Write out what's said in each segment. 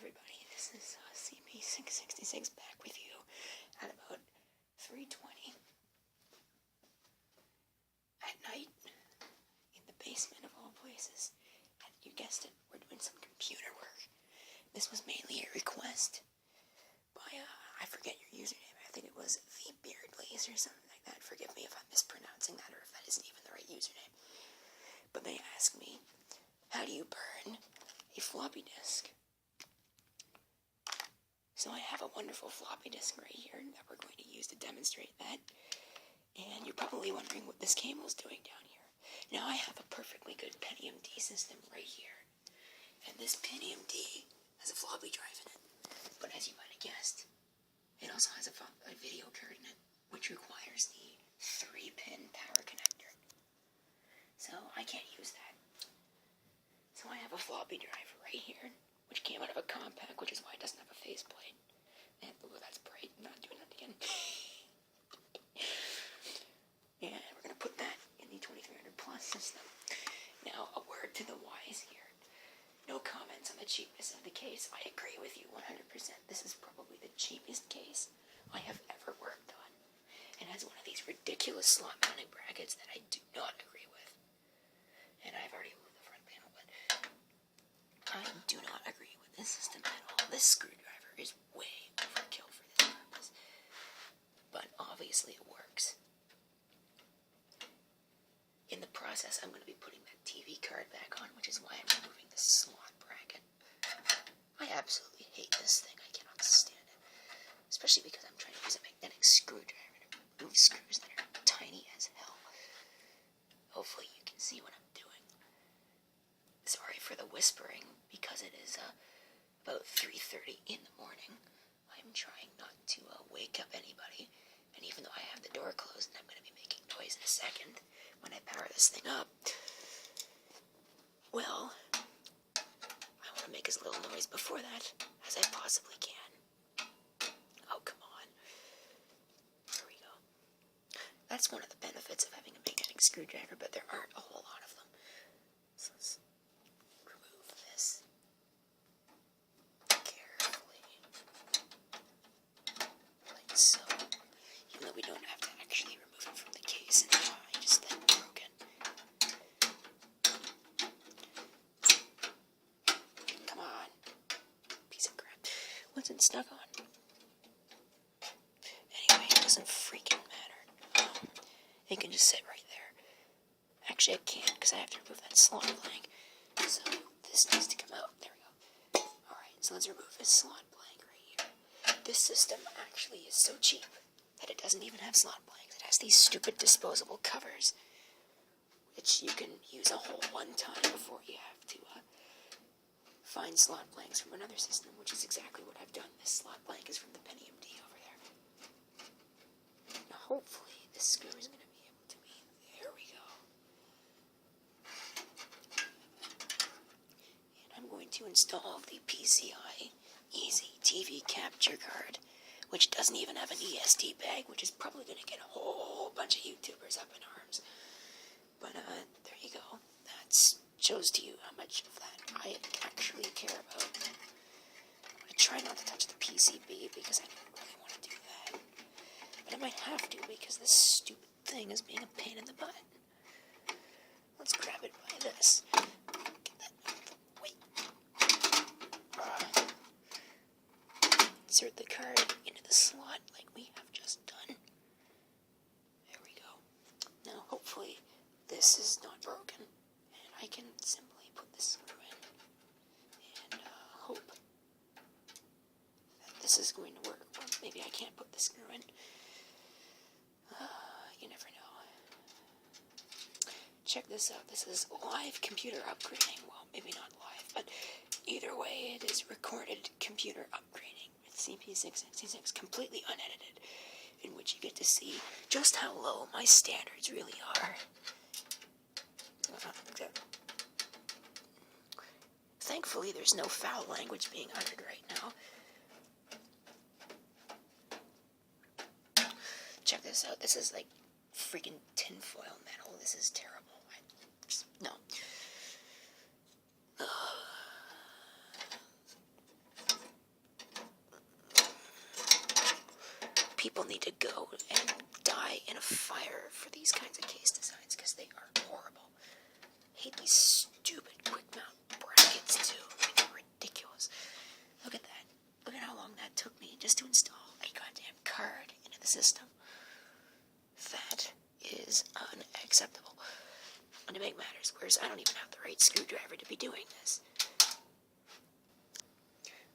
everybody, this is CP666 back with you at about 3:20 at night in the basement of all places. And you guessed it, we're doing some computer work. This was mainly a request by, I forget your username, I think it was The Beardlace or something like that. Forgive me if I'm mispronouncing that or if that isn't even the right username. But they asked me, how do you burn a floppy disk? So I have a wonderful floppy disk right here that we're going to use to demonstrate that. And you're probably wondering what this cable is doing down here. Now I have a perfectly good Pentium D system right here. And this Pentium D has a floppy drive in it. But as you might have guessed, it also has a video card in it, which requires the 3-pin power connector. So I can't use that. So I have a floppy drive right here, which came out of a compact, which is why it doesn't have a faceplate. And ooh, that's bright. I'm not doing that again. And we're going to put that in the 2300 Plus system. Now, a word to the wise here. No comments on the cheapness of the case. I agree with you 100%. This is probably the cheapest case I have ever worked on. It has one of these ridiculous slot mounting brackets that I do not agree with. And I've already moved the front panel, but I do not agree with this system at all. This screwdriver is way overkill for this purpose. But obviously it works. In the process, I'm going to be putting that TV card back on, which is why I'm removing the slot bracket. I absolutely hate this thing. I cannot stand it. Especially because I'm trying to use a magnetic screwdriver to remove screws that are tiny as hell. Hopefully you can see what I'm doing. Sorry for the whispering, because it is about 3:30 in the morning. I'm trying not to wake up anybody, and even though I have the door closed and I'm going to be making noise in a second when I power this thing up, well, I want to make as little noise before that as I possibly can. Oh, come on. There we go. That's one of the benefits of having a magnetic screwdriver, but there aren't a whole lot of them. So let's remove this carefully, like so. Even though we don't have to actually remove it from the case, and I just then broke it. Come on, piece of crap. What's it stuck on? Anyway, it doesn't freaking matter. It can just sit right there. Actually, I can't because I have to remove that slot blank. So this needs to come out. There we go. Alright, so let's remove this slot blank right here. This system actually is so cheap that it doesn't even have slot blanks. It has these stupid disposable covers, which you can use a whole one time before you have to find slot blanks from another system, which is exactly what I've done. This slot blank is from the Pentium D over there. Now hopefully this screw is going to be able to be. There we go. And I'm going to install the PCI Easy TV capture card, which doesn't even have an ESD bag, which is probably going to get a whole bunch of YouTubers up in arms. But there you go. That shows to you how much of that I actually care about. I try not to touch the PCB because I don't really want to do that. But I might have to because this stupid thing is being a pain in the butt. Let's grab it by this. Get that out of the way. Insert the card into the slot like we have just done. There we go. Now hopefully this is not broken and I can simply put this screw in and hope that this is going to work. Well, maybe I can't put the screw in. You never know. Check this out. This is live computer upgrading. Well, maybe not live, but either way it is recorded computer upgrading with CP666, completely unedited, in which you get to see just how low my standards really are. Thankfully, there's no foul language being uttered right now. Check this out. This is like freaking tinfoil metal. This is terrible. No. people need to go and die in a fire for these kinds of case designs because they are horrible. I hate these stupid quick mount brackets too. They're ridiculous. Look at that. Look at how long that took me just to install a goddamn card into the system. That is unacceptable. And to make matters worse, I don't even have the right screwdriver to be doing this.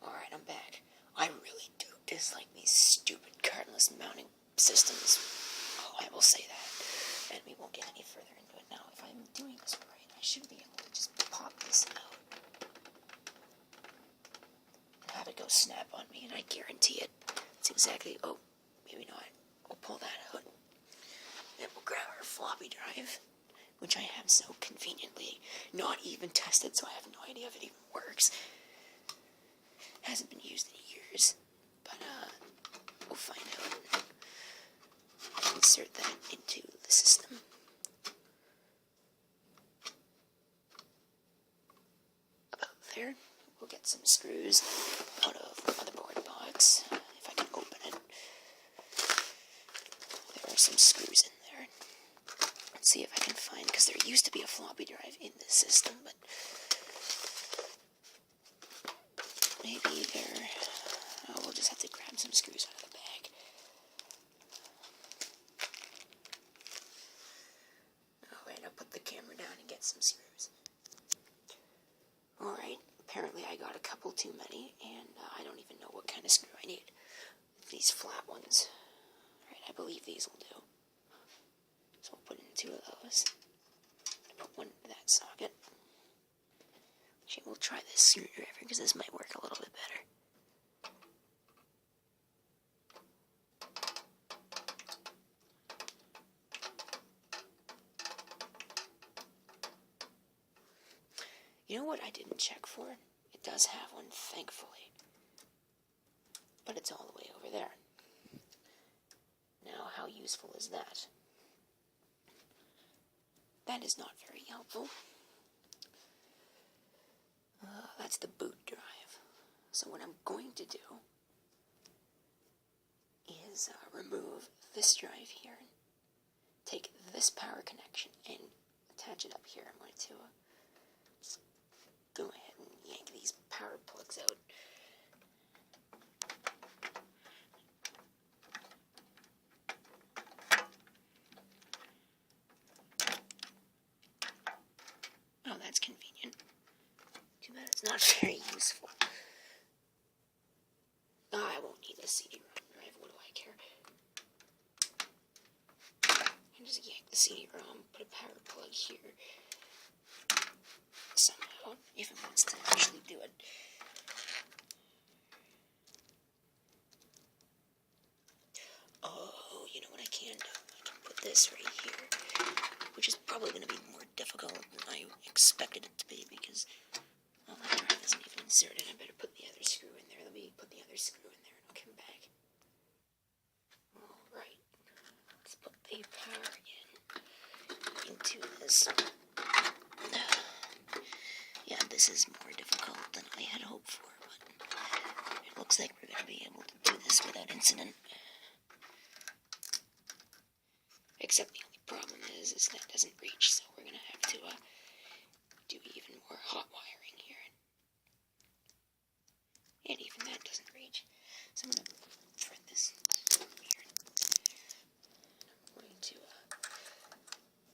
Alright, I'm back. I really do dislike these stupid cardless mounting systems. Oh, I will say that. And we won't get any further into it now. If I'm doing this right, I should be able to just pop this out and have it go snap on me, and I guarantee it. It's exactly, oh, maybe not. We'll pull that hood. Then we'll grab our floppy drive, which I have so conveniently not even tested, so I have no idea if it even works. Hasn't been used in years, but we'll find out. Insert that into the system. About there. We'll get some screws out of the motherboard box, if I can open it. There are some screws in there. Let's see if I can find, because there used to be a floppy drive in this system, but maybe there. Oh, we'll just have to grab some screws out of the bag. Alright, I'll put the camera down and get some screws. Alright, apparently I got a couple too many, and I don't even know what kind of screw I need. These flat ones. Alright, I believe these will do. So we'll put in 2 of those. I put one into that socket. Actually, we'll try this screwdriver because this might work a little bit better. You know what I didn't check for? It does have one, thankfully. But it's all the way over there. Now, how useful is that? That is not very helpful. That's the boot drive. So what I'm going to do is remove this drive here, take this power connection and attach it up here. I'm going to just go ahead and yank these power plugs out. Oh, that's convenient. Too bad it's not very useful. Oh, I won't need a CD-ROM drive. What do I care? I can just yank the CD-ROM, put a power plug here. Somehow, if it wants to actually do it. Oh, you know what I can do? I can put this right here, which is probably going to be more difficult than I expected it to be because, well, my drive isn't even inserted. I better put the other screw in there. Let me put the other screw in there and I'll come back. Alright, let's put the power into this. Yeah, this is more difficult than I had hoped for, but it looks like we're going to be able to do this without incident. Except the only problem is that doesn't reach, so we're going to have to do even more hot wiring here. And even that doesn't reach. So I'm going to thread this here. I'm going to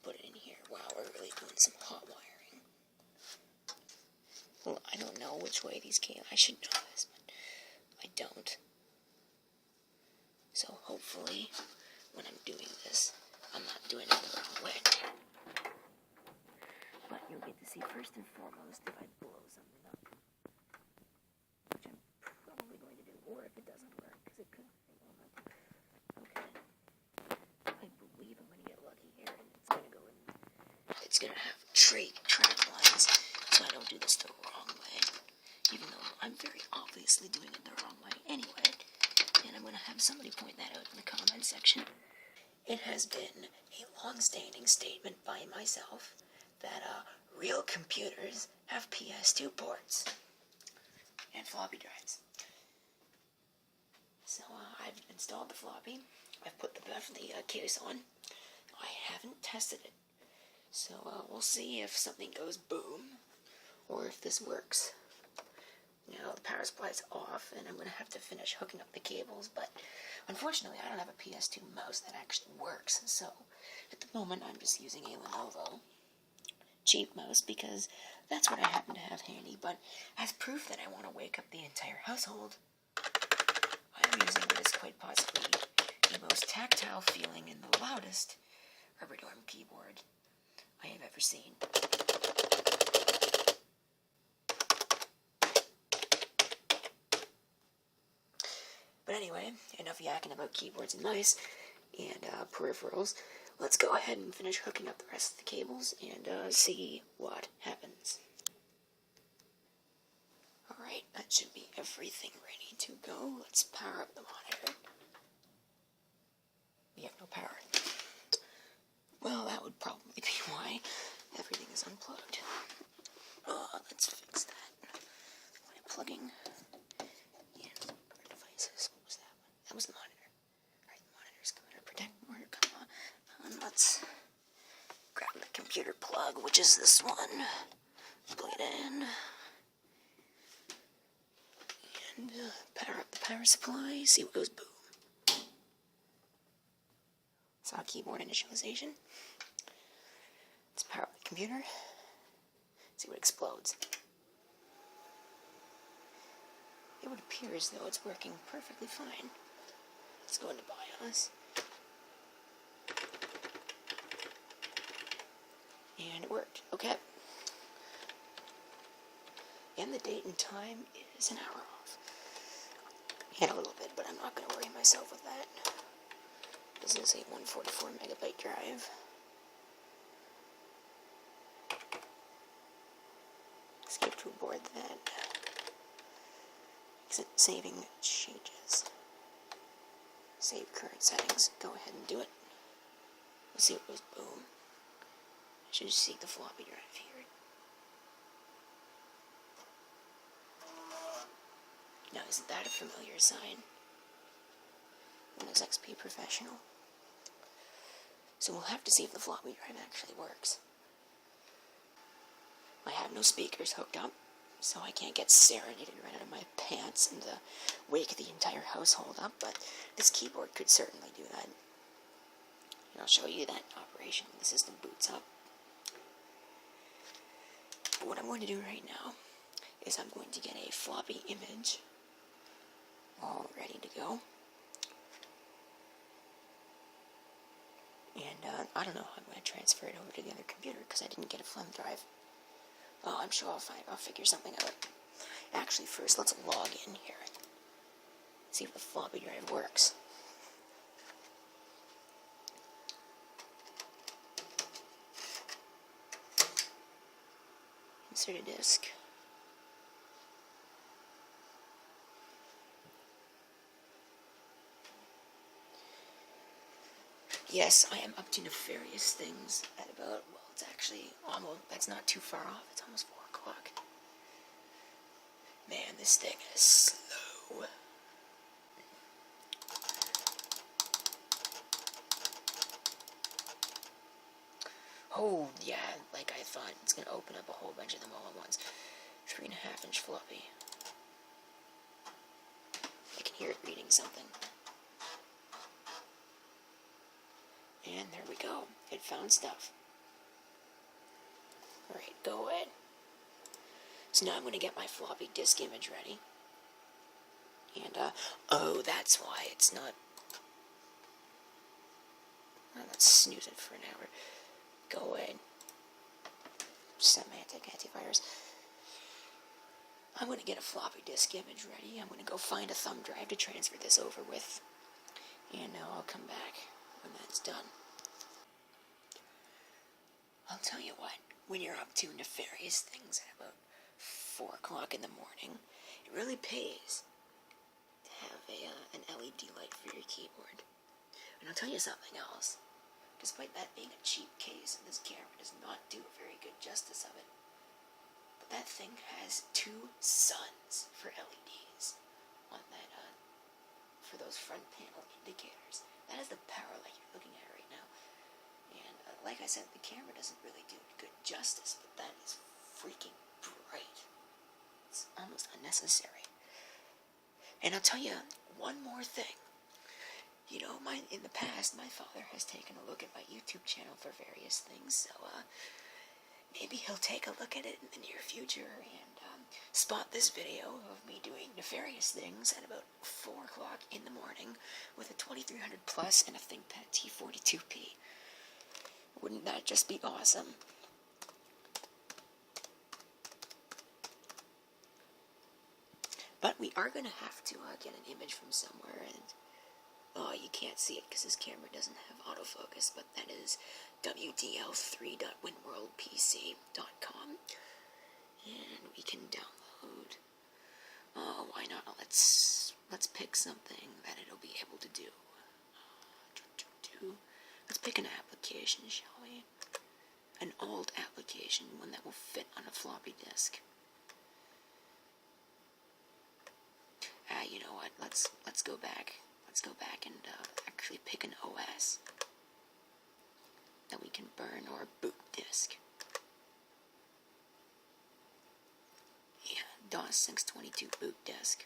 put it in here. Wow, we're really doing some hot wiring. Well, I don't know which way these came. I should know this, but I don't. So hopefully, when I'm doing this, I'm not doing it the wrong way. But you'll get to see first and foremost if I blow something up. Which I'm probably going to do, or if it doesn't work, because it could. Okay. I believe I'm going to get lucky here, and it's going to go in. It's going to have trade lines, so I don't do this the wrong way. Even though I'm very obviously doing it the wrong way anyway. And I'm going to have somebody point that out in the comment section. It has been a long-standing statement by myself that real computers have PS2 ports and floppy drives. So I've installed the floppy. I've put the case on. I haven't tested it. So we'll see if something goes boom or if this works. Now the power supply's off and I'm going to have to finish hooking up the cables, but unfortunately I don't have a PS2 mouse that actually works. So at the moment I'm just using a Lenovo cheap mouse because that's what I happen to have handy, but as proof that I want to wake up the entire household, I'm using what is quite possibly the most tactile feeling and the loudest Rubber-Dorm keyboard I have ever seen. But anyway, enough yakking about keyboards and mice and peripherals. Let's go ahead and finish hooking up the rest of the cables and see what happens. Alright, that should be everything ready to go. Let's power up the monitor. We have no power. Well, that would probably be why everything is unplugged. Let's fix that by plugging in our devices. What was that one? That was the monitor. Alright, the monitor's going to protect more. Come on. Let's grab the computer plug, which is this one. Plug it in. And power up the power supply. See what goes boom. It's our keyboard initialization. Let's power up the computer. See what explodes. It would appear as though it's working perfectly fine. Let's go into BIOS. And it worked. Okay. And the date and time is an hour off. And a little bit, but I'm not going to worry myself with that. This is a 144 megabyte drive. Escape to abort that. Exit saving changes. Save current settings. Go ahead and do it. Let's see what goes boom. I should just see the floppy drive here. Now, isn't that a familiar sign? Windows XP Professional. So we'll have to see if the floppy drive actually works. I have no speakers hooked up, so I can't get serenaded right out of my pants and wake the entire household up, but this keyboard could certainly do that. And I'll show you that in operation when the system boots up. But what I'm going to do right now is I'm going to get a floppy image all ready to go. And I don't know how I'm going to transfer it over to the other computer because I didn't get a thumb drive. Oh, I'm sure I'll figure something out. Actually, first, let's log in here. See if the floppy drive works. Insert a disk. Yes, I am up to nefarious things at about, well, it's actually almost, that's not too far off, it's almost 4 o'clock. Man, this thing is slow. Oh, yeah, like I thought, it's going to open up a whole bunch of them all at once. 3.5-inch floppy. I can hear it reading something. And there we go. It found stuff. Alright, go ahead. So now I'm going to get my floppy disk image ready. And, oh, that's why it's not... Well, let's snooze it for an hour. Go ahead. Semantic antivirus. I'm going to get a floppy disk image ready. I'm going to go find a thumb drive to transfer this over with. And I'll come back when that's done. I'll tell you what, when you're up to nefarious things at about 4 o'clock in the morning, it really pays to have an LED light for your keyboard. And I'll tell you something else. Despite that being a cheap case, this camera does not do a very good justice of it. But that thing has 2 suns for LEDs on that for those front panel indicators. That is the power light you're looking at right now. And like I said, the camera doesn't really do it good justice, but that is freaking bright. It's almost unnecessary. And I'll tell you one more thing. You know, in the past, my father has taken a look at my YouTube channel for various things, so maybe he'll take a look at it in the near future and spot this video of me doing nefarious things at about 4 o'clock in the morning with a 2300 plus and a ThinkPad T42p. Wouldn't that just be awesome? But we are going to have to get an image from somewhere, and you can't see it because this camera doesn't have autofocus, but that is wdl3.winworldpc.com, and we can download. Why not? Let's pick something that it'll be able to do. Let's pick an application, shall we? An old application, one that will fit on a floppy disk. You know what? Let's go back. Let's go back and actually pick an OS that we can burn, or a boot disk. Yeah, DOS 622 boot disk.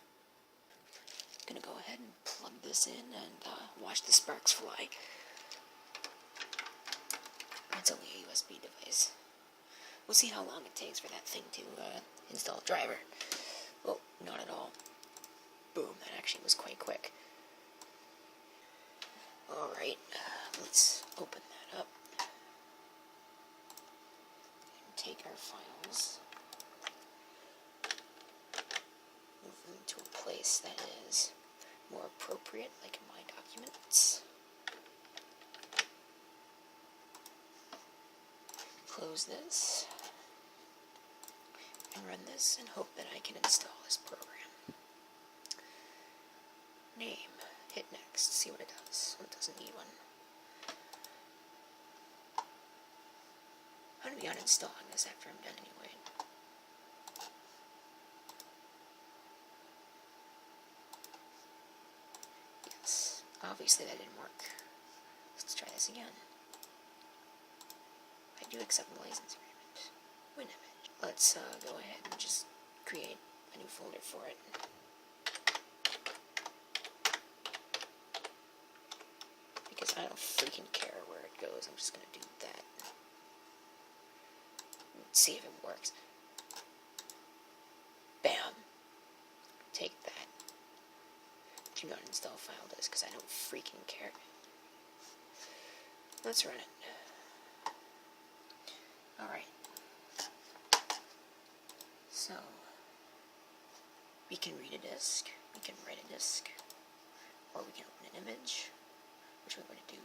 Gonna go ahead and plug this in and watch the sparks fly. It's only a USB device. We'll see how long it takes for that thing to install a driver. Oh, not at all. Boom, that actually was quite quick. Alright, let's open that up and take our files, move them to a place that is more appropriate, like in my documents. Close this and run this and hope that I can install this program. Name. Hit next, see what it does. Oh, it doesn't need one. I'm going to be uninstalling this after I'm done anyway. Yes, obviously that didn't work. Let's try this again. I do accept the license agreement. WinImage. Let's go ahead and just create a new folder for it. Because I don't freaking care where it goes, I'm just going to do that. Let's see if it works. Bam! Take that. Do not install file disk, because I don't freaking care. Let's run it. Alright. So, we can read a disk, we can write a disk, or we can open an image. Which we're going to do.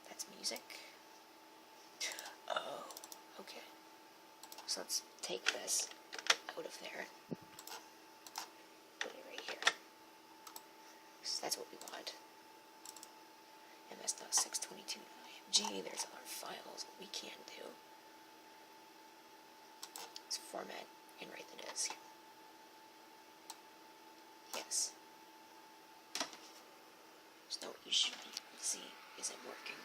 That's music. Oh, okay. So let's take this out of there. Put it right here. So that's what we want. MS.622.img. There's our files. What we can do is format and write the disk. Yes. So what you should see is it working.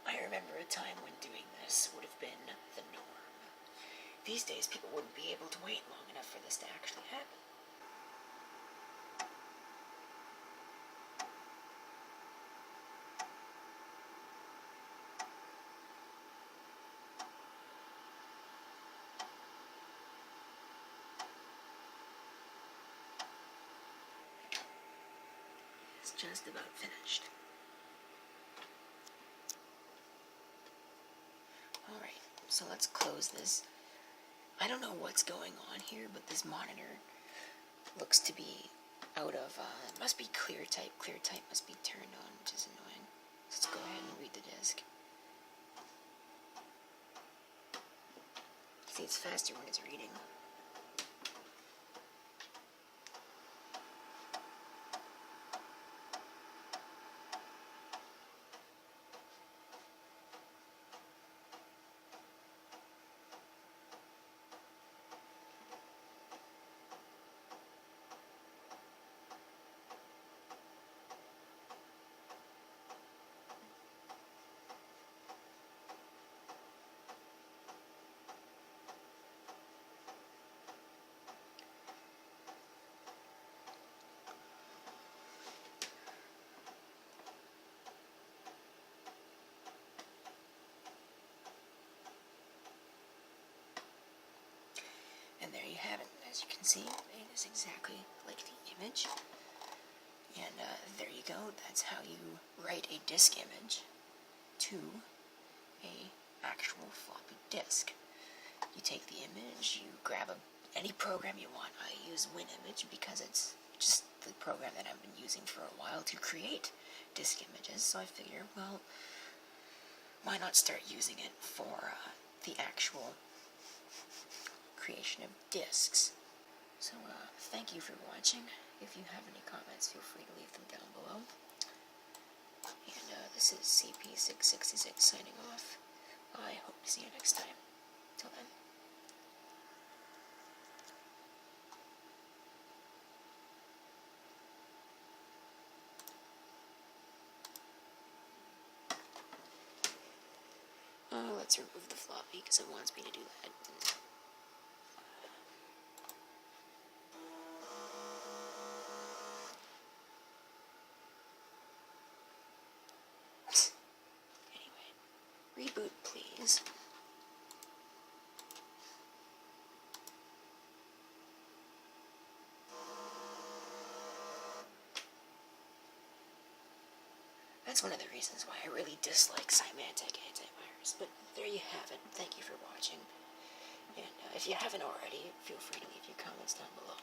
I remember a time when doing this would have been the norm. These days people wouldn't be able to wait long enough for this to actually happen. Just about finished. Alright, so let's close this. I don't know what's going on here, but this monitor looks to be out of, it must be ClearType. ClearType must be turned on, which is annoying. Let's go ahead and read the disk. See, it's faster when it's reading. have it. As you can see, it is exactly like the image. And there you go. That's how you write a disk image to a actual floppy disk. You take the image, you grab any program you want. I use WinImage because it's just the program that I've been using for a while to create disk images. So I figure, well, why not start using it for the actual creation of disks? So thank you for watching. If you have any comments, feel free to leave them down below. And this is CP666 signing off. I hope to see you next time. Till then. Let's remove the floppy because it wants me to do that. Anyway, reboot please. That's one of the reasons why I really dislike Symantec antivirus. But there you have it. Thank you for watching. And if you haven't already, feel free to leave your comments down below.